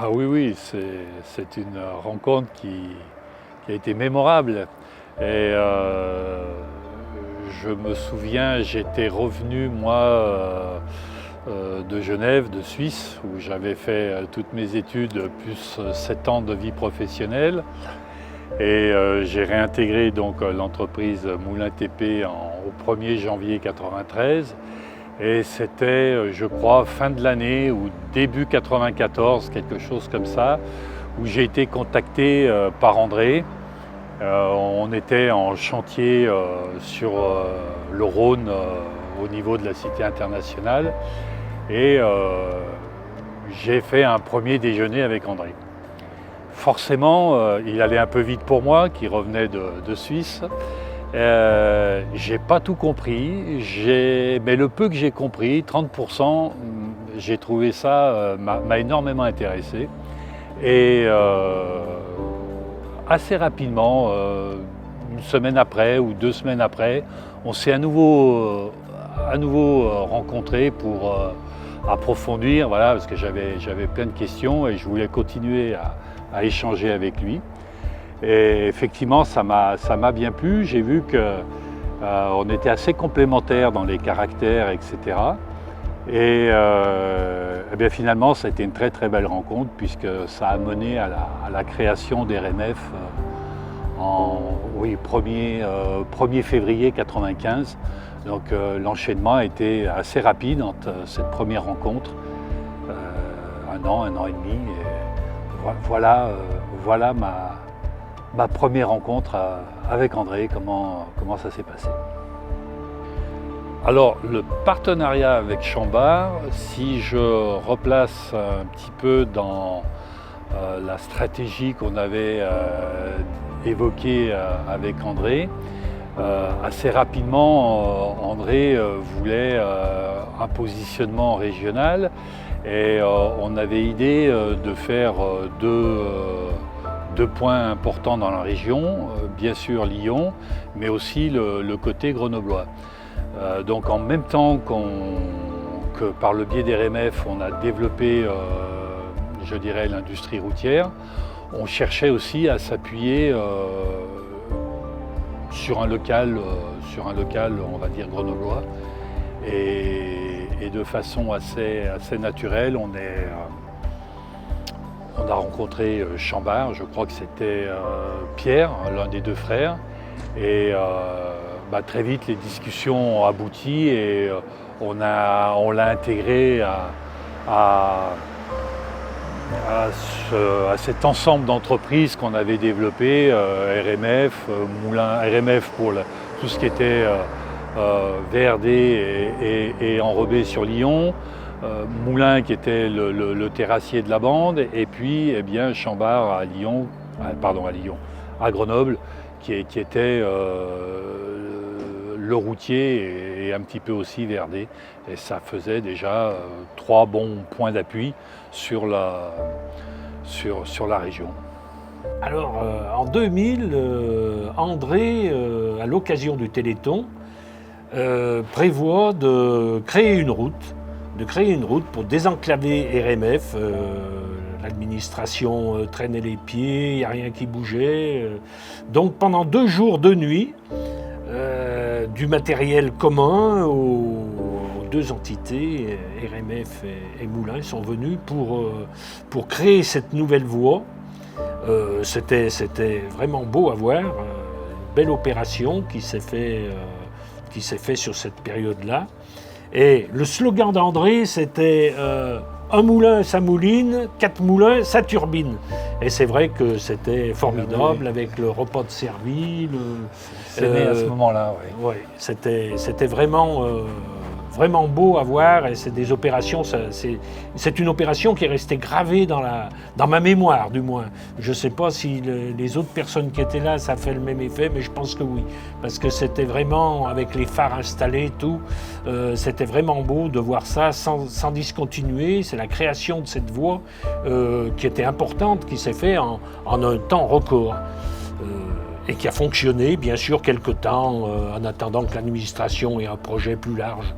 Ah oui, oui, c'est une rencontre qui a été mémorable. Et je me souviens, j'étais revenu, moi, de Genève, de Suisse, où j'avais fait toutes mes études, plus 7 ans de vie professionnelle. Et j'ai réintégré donc l'entreprise Moulin TP au 1er janvier 1993. Et c'était, je crois, fin de l'année ou début 94, quelque chose comme ça, où j'ai été contacté par André. On était en chantier sur le Rhône au niveau de la Cité internationale et j'ai fait un premier déjeuner avec André. Forcément, il allait un peu vite pour moi, qui revenait de Suisse. J'ai pas tout compris, mais le peu que j'ai compris, 30%, j'ai trouvé ça, m'a énormément intéressé. Et assez rapidement, une semaine après ou 2 semaines après, on s'est à nouveau rencontrés pour approfondir, voilà, parce que j'avais plein de questions et je voulais continuer à échanger avec lui. Et effectivement, ça m'a bien plu. J'ai vu qu'on était assez complémentaires dans les caractères, etc. Et bien finalement, ça a été une très très belle rencontre puisque ça a mené à la création d'RMF en 1er février 1995. Donc l'enchaînement a été assez rapide entre cette première rencontre, un an et demi. Et voilà ma première rencontre avec André, comment ça s'est passé. Alors le partenariat avec Chambard, si je replace un petit peu dans la stratégie qu'on avait évoquée avec André, assez rapidement André voulait un positionnement régional et on avait idée de faire deux points importants dans la région, bien sûr Lyon, mais aussi le côté grenoblois. Donc en même temps que par le biais des RMF, on a développé, je dirais, l'industrie routière, on cherchait aussi à s'appuyer sur un local, on va dire, grenoblois. Et de façon assez naturelle, on a rencontré Chambard, je crois que c'était Pierre, l'un des deux frères. Et très vite, les discussions ont abouti et on l'a intégré à cet ensemble d'entreprises qu'on avait développé, RMF, RMF pour tout ce qui était VRD et enrobé sur Lyon, Moulin qui était le terrassier de la bande, et puis Chambard à Grenoble, qui était le routier et un petit peu aussi VRD. Et ça faisait déjà 3 bons points d'appui sur la région. Alors en 2000, André, à l'occasion du Téléthon, prévoit de créer une route pour désenclaver RMF. L'administration traînait les pieds, il n'y a rien qui bougeait. Donc pendant 2 jours, 2 nuits, du matériel commun aux 2 entités, RMF et Moulin, sont venus pour créer cette nouvelle voie. C'était vraiment beau à voir, une belle opération qui s'est fait sur cette période-là. Et le slogan d'André, c'était un moulin, ça mouline, 4 moulins, ça turbine. Et c'est vrai que c'était formidable avec le repas de servi. C'est né à ce moment-là, oui. Ouais, c'était vraiment beau à voir et c'est des opérations, c'est une opération qui est restée gravée dans ma mémoire du moins. Je ne sais pas si les autres personnes qui étaient là, ça fait le même effet, mais je pense que oui. Parce que c'était vraiment, avec les phares installés et tout, c'était vraiment beau de voir ça sans discontinuer. C'est la création de cette voie qui était importante, qui s'est faite en un temps record. Et qui a fonctionné, bien sûr, quelque temps, en attendant que l'administration ait un projet plus large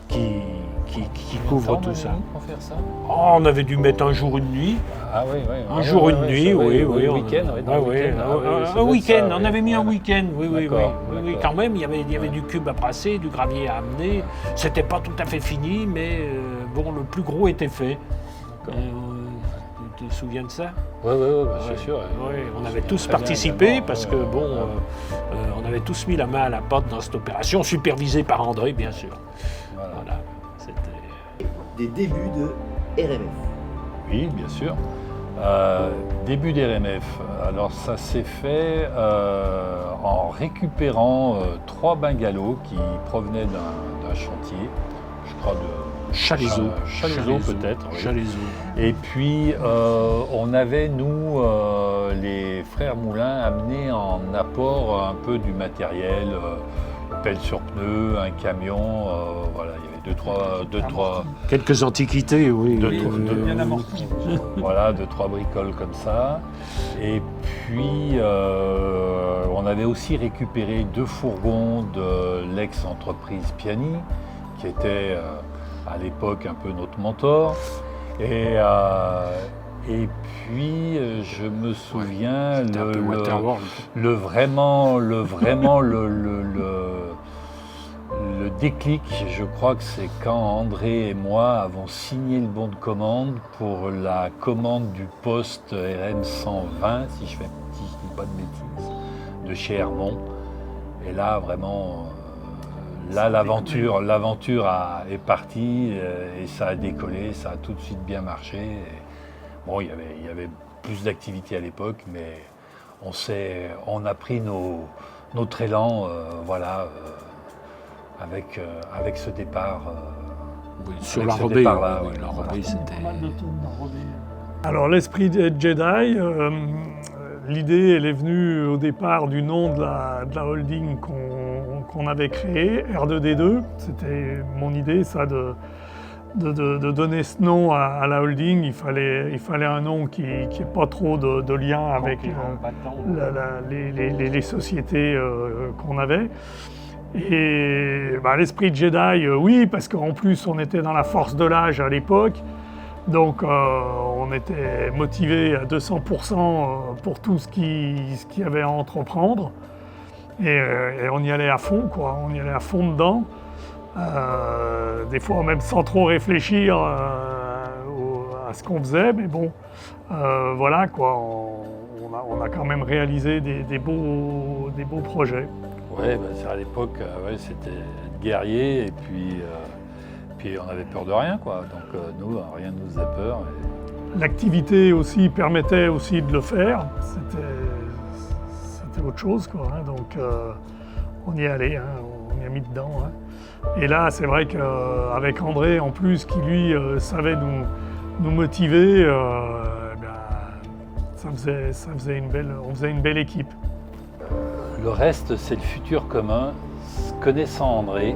qui qui couvre tout ça. Pour faire ça Oh, on avait dû mettre un jour, une nuit. Ah oui, oui. Un jour, une nuit, oui. Un week-end, Un week-end, on avait mis un week-end, oui, D'accord. quand même, il y avait du cube à brasser, du gravier à amener. C'était pas tout à fait fini, mais bon, le plus gros était fait. Tu te souviens de ça? Oui, c'est sûr. Oui, on avait tous participé parce que, bon, on avait tous mis la main à la pâte dans cette opération, supervisée par André, bien sûr. Voilà, c'était... Des débuts de RMF. Oui, bien sûr. Début d'RMF. Alors ça s'est fait en récupérant 3 bungalows qui provenaient d'un chantier, je crois de Chalaiseau peut-être. Oui. Chalaiseau. Et puis on avait, nous, les frères Moulin, amené en apport un peu du matériel, pelle sur pneu, un camion, voilà, il y avait deux, trois Quelques antiquités, oui. Voilà, 2-3 bricoles comme ça. Et puis, on avait aussi récupéré 2 fourgons de l'ex-entreprise Piani, qui était à l'époque un peu notre mentor. Et puis, je me souviens, le déclic, je crois que c'est quand André et moi avons signé le bon de commande pour la commande du poste RM 120, si je dis pas de bêtises, de chez Hermont. Et là, vraiment, l'aventure est partie et ça a décollé, ça a tout de suite bien marché. Et bon, il y avait plus d'activité à l'époque, mais on a pris notre élan, avec ce départ. Sur l'enrobé, c'était... Alors l'esprit Jedi, l'idée elle est venue au départ du nom de la holding qu'on avait créée, R2D2. C'était mon idée, ça, de donner ce nom à la holding. Il fallait un nom qui n'ait pas trop de lien avec les sociétés qu'on avait. Et l'esprit Jedi, oui, parce qu'en plus on était dans la force de l'âge à l'époque, donc on était motivé à 200% pour tout ce qu'il y avait à entreprendre, et on y allait à fond, quoi. On y allait à fond dedans, des fois même sans trop réfléchir à ce qu'on faisait, mais bon, voilà quoi, on a quand même réalisé des beaux projets. Ouais, à l'époque, c'était être guerrier et puis on avait peur de rien, quoi. Donc nous, rien ne nous faisait peur. L'activité aussi permettait aussi de le faire. C'était autre chose, quoi. Donc on y allait, on y a mis dedans. Et là, c'est vrai qu'avec André, en plus, qui lui savait nous motiver, on faisait une belle équipe. Le reste, c'est le futur commun. Connaissant André,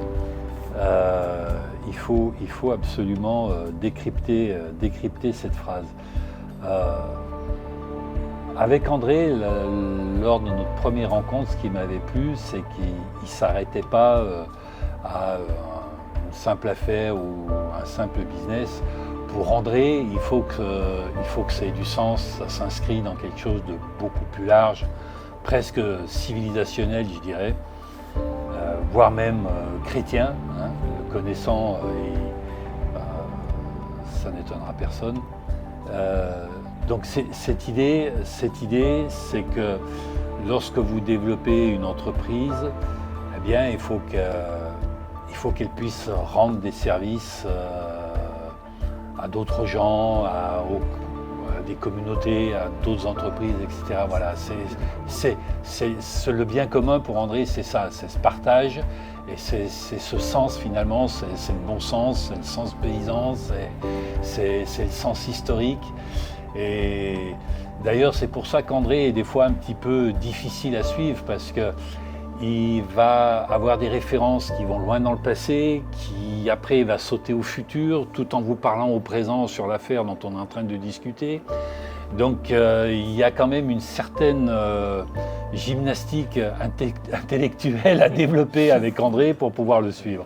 il faut absolument décrypter cette phrase. Avec André, lors de notre première rencontre, ce qui m'avait plu, c'est qu'il ne s'arrêtait pas à une simple affaire ou un simple business. Pour André, il faut que ça ait du sens, ça s'inscrit dans quelque chose de beaucoup plus large, presque civilisationnel, je dirais, voire même chrétien, le connaissant, ça n'étonnera personne. Donc cette idée, c'est que lorsque vous développez une entreprise, eh bien, il faut qu'elle puisse rendre des services à d'autres gens, à des communautés, à d'autres entreprises, etc. Voilà, c'est le bien commun pour André, c'est ça, c'est ce partage et c'est ce sens finalement, c'est le bon sens, c'est le sens paysan, c'est le sens historique. Et d'ailleurs, c'est pour ça qu'André est des fois un petit peu difficile à suivre parce qu'il va avoir des références qui vont loin dans le passé, qui après va sauter au futur, tout en vous parlant au présent sur l'affaire dont on est en train de discuter. Donc il y a quand même une certaine gymnastique intellectuelle à développer avec André pour pouvoir le suivre.